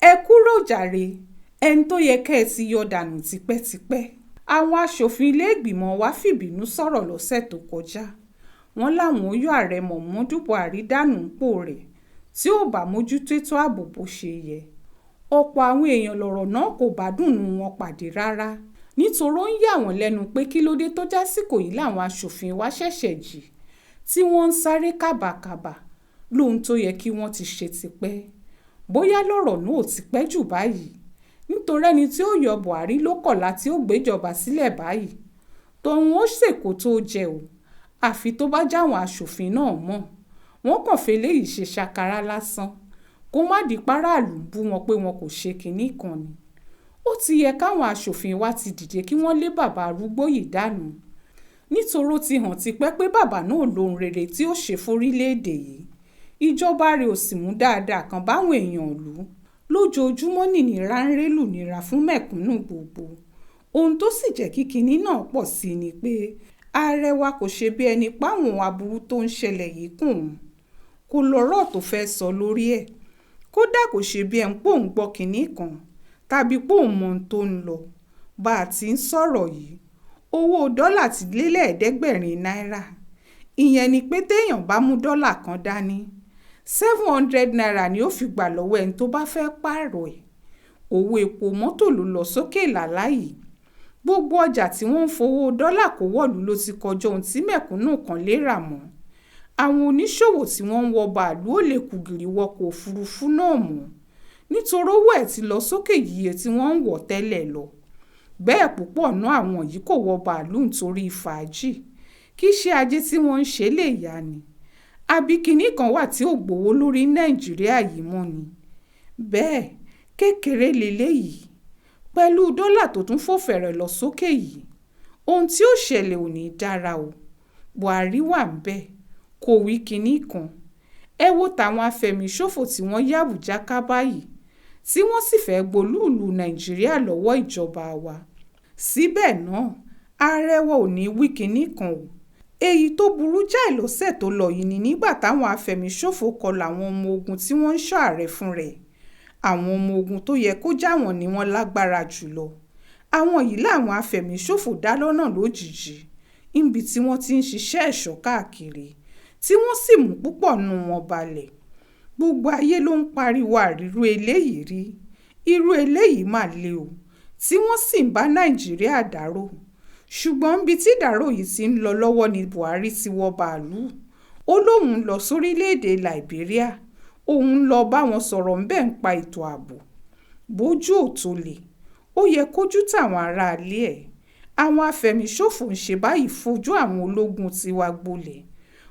Ẹ kúrò jàre, ẹni tó yẹ kẹ́ ẹ ti yọ dànù tipẹ́tipẹ́. Àwọn aṣòfin ilé ìgbìmọ̀ wa fìbínú sọ̀rọ̀ lọ́sẹ̀ tó kọjá. Wọ́n láwọn ó yọ ààrẹ Muhammadu Buhari dànù nípò rẹ̀ tí ò bá mójútó ètò ààbò bó ṣe yẹ. Ọ̀pọ̀ àwọn èèyàn lọ̀rọ̀ náà kò bá dùnnú wọn pàdé rárá, nítorí ó ń yà wọ́n lẹ́nu pé kí ló dé tó jásìkò yìí làwọn aṣòfin wa ṣẹ̀ṣẹ̀ jí tí wọ́n ń sáré kàbàkàbà lóhun tó yẹ kí wọ́n ti ṣe tipẹ́. Bóyá lọ́rọ̀ náà ò ti pẹ́ jù báyìí, nítorí ẹni tí ó yọ Buhari ló kọ̀lá tí ó gbéjọba sílẹ̀ báyìí. Tòun ó ṣèkó tó jẹ o, àfi tó bá jáwọn aṣòfin náà mọ̀. Wọ́n kàn fẹ́ léyìí ṣe ṣàkàrà lásán, kó má di páràlú bú wọn pé wọn kò ṣe kinní kan ni. Ó ti yẹ káwọn aṣòfin wa ti dìde kí wọ́n lé bàbá arúgbó yìí dànù, nítorí ó ti hàn tipẹ́ pé bàbá náà lóhun rere tí ó ṣe fórílẹ̀-èdè yìí. Ìjọba rẹ̀ ò sì mú dáadáa kan báwọn èèyàn ìlú. Lójoojúmọ́ nìnira ń rélù nira fún mẹ̀kúnnù gbogbo. Ohun tó sì jẹ́ kí kinní náà pọ̀ sí ni pé ààrẹ wa kò ṣe bí ẹni páwọn aburú tó ń ṣẹlẹ̀ yìí kùn ún. Kò lọ́rọ̀ tó fẹ́ sọ lórí ẹ̀. Kódà kò ṣe bí ẹni pòun gbọ́ kinní kan tàbí pòun mọ ohun tó ń lọ. Bá a ti ń sọ̀rọ̀ yìí, owó dọ́là ti lé lẹ́ẹ̀ẹ́dẹ́gbẹ̀rin náírà. Ìyẹn ni pé téèyàn bá mú dọ́là kan dání, 700 naira ni ó fi gbà lọ́wọ́ ẹni tó bá fẹ́ pààrọ̀ ẹ̀. Owó epo mọ́tò ló lọ sókè làláyìí. Gbogbo ọjà tí wọ́n ń fowó dọ́là kó wọ̀lú ló ti kọjá ohun tí mẹ̀kúnnù kan lè rà mọ́. Àwọn oníṣòwò tí wọ́n ń wọ bàálù ò lè kùgìrì wọkọ̀ òfurufú náà mọ́, nítorí owó ẹ̀ ti lọ sókè iye tí wọ́n ń wọ̀ tẹ́lẹ̀ lọ. Bẹ́ẹ̀ púpọ̀ náà àwọn yìí kò wọ bàálù nítorí fàájì, kì í ṣe ajé tí wọ́n ń ṣe lè yá ni. Àbí kinní kan wà tí ò gbowó lórí Nàìjíríà yìí mọ́ ni. Bẹ́ẹ̀ kékeré leléyìí, pẹ̀lú dọ́là tó tún fò fẹ̀rẹ̀ lọ sókè yìí, ohun tí ó ṣẹlẹ̀ ò ní dára o. Buhari wà ń bẹ̀, kò wí kinní kan. Ẹ wo tàwọn afẹ̀míṣòfò tí wọ́n yá Àbújá ká báyìí, tí wọ́n sì fẹ́ gbolúùlù Nàìjíríà lọ́wọ́ ìjọba wa. Síbẹ̀ náà, ààrẹ wa ò ní wí kinní kan o. Èyí tó burú jáì lọ́sẹ̀ tó lọ yìí ni nígbà táwọn afẹ̀míṣòfò kọlù àwọn ọmọ ogun tí wọ́n ń ṣọ́ ààrẹ fún rẹ̀. Àwọn ọmọ ogun tó yẹ kó já wọn ni wọ́n lágbára jùlọ. Àwọn yìí làwọn afẹ̀míṣòfò dá lọ́nà lójijì, níbi tí wọ́n ti ń ṣiṣẹ́ ẹ̀ṣọ́ káàkiri, tí wọ́n sì mú púpọ̀ nù wọn balẹ̀. Gbogbo ayé ló ń pariwo àrírú eléyìí rí. Irú eléyìí mà le o, tí wọ́n sì ń bá Nàìjíríà dárò. Ṣùgbọ́n ibi tí ìdárò yìí ti ń lọ lọ́wọ́ ni Buhari ti wọ bàálù. Ó lóun lọ sórílẹ̀-èdè Liberia, òun lọ bá wọn sọ̀rọ̀ ń bẹ̀ ń pa ètò ààbò. Bójú ò tó lè, ó yẹ kójú táwọn aráalé ẹ̀. Àwọn afẹ̀míṣòfò ń ṣe báyìí fojú àwọn ológun tiwa gbolẹ̀.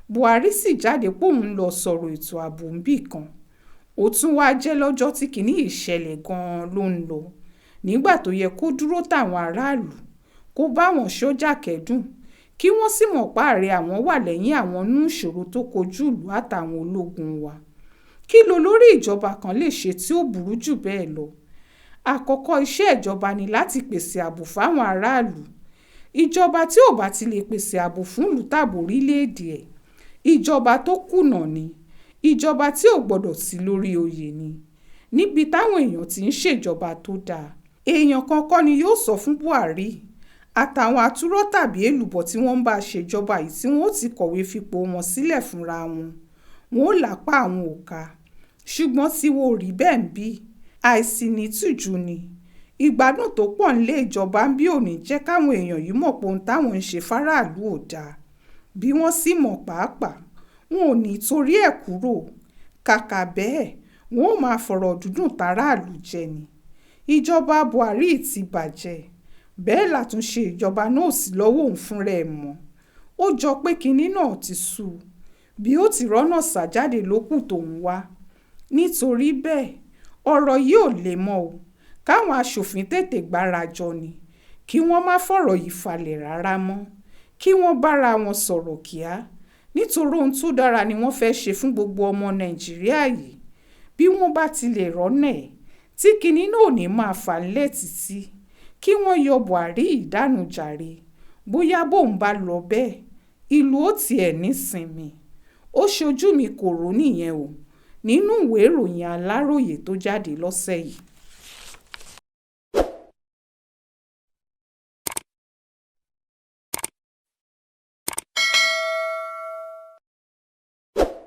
Buhari sì jáde póun lọ sọ̀rọ̀ ètò ààbò níbì kan. Ó tún wá jẹ́ lọ́jọ́ tí kinní yìí ṣẹlẹ̀ gan-an ló ń lọ, nígbà tó yẹ kó dúró táwọn aráàlú, kó bá wọn sójà kẹ́dùn, kí wọ́n sì mọ̀ páàrẹ àwọn wà lẹ́yìn àwọn nú ìṣòro tó kojú ìlú àtàwọn ológun wa. Kí lo lórí ìjọba kan lè ṣe tí ó burú jù bẹ́ẹ̀ lọ? Àkọ́kọ́ iṣẹ́ ìjọba ni láti pèsè ààbò fáwọn aráàlú. Ìjọba tí ò bá ti lè pèsè ààbò fún ìlú tàbí orílẹ̀-èdè ẹ̀, ìjọba tó kùnà ni. Ìjọba tí ò gbọdọ̀ sí lórí oyè ni. Níbi táwọn èèyàn ti ń ṣèjọba tó dáa, èèyàn kankan ni yóò sọ fún Buhari àtàwọn atúrọ̀ tàbí èlùbọ́ tí wọ́n ń bá ṣèjọba yìí tí wọ́n ó ti kọ̀wé fipò wọn sílẹ̀ fúnra wọn. Wọn ò lápá àwọn òka. Ṣùgbọ́n tí wo rí bẹ́ẹ̀ ń bí, àìsí ní tìjú ni. Ìgbádùn tó pọ̀ nílé ìjọba ń bí ò ní jẹ́ káwọn èèyàn yìí mọ̀ pé ohun táwọn ń ṣe fáráàlú ò dáa. Bí wọ́n sì mọ̀ pàápàá, wọn ò ní torí ẹ̀ kúrò. Kàkà bẹ́ẹ̀, wọn ò máa fọ̀rọ̀ dúdùn táráàlú jẹ ni. Ìjọba Buhari ti bàjẹ́. Bẹ́ẹ̀ làtúnṣe ìjọba náà sì lọ́wọ́ òun fúnra ẹ̀ mọ́. Ó jọ pé kinní náà ti sú u. Bí ó ti rọ́nà sàjáde lókù tóun wá. Nítorí bẹ́ẹ̀, ọ̀rọ̀ yìí ò lè mọ́ o. Káwọn aṣòfin tètè gbárajọ ni. Kí wọ́n má fọ̀rọ̀ yìí falẹ̀ rárá mọ́. Kí wọ́n bára wọn sọ̀rọ̀ kíá. Nítorí ohun tó dára ni wọ́n fẹ́ ṣe fún gbogbo ọmọ Nàìjíríà yìí. Bí wọ́n bá ti lè rọ́nà ẹ̀, tí kinní náà ò ní máa fà ńlẹ̀ títí. Kí wọ́n yọ Buhari ìdánù jàre. Bóyá bóun bá lọ bẹ́ẹ̀, ìlú ó tiẹ̀ nísinmi. Ó ṣojú mi kò rò nìyẹn o. nínú ìwé ìròyìn Aláròyé tó jáde lọ́sẹ̀ yìí.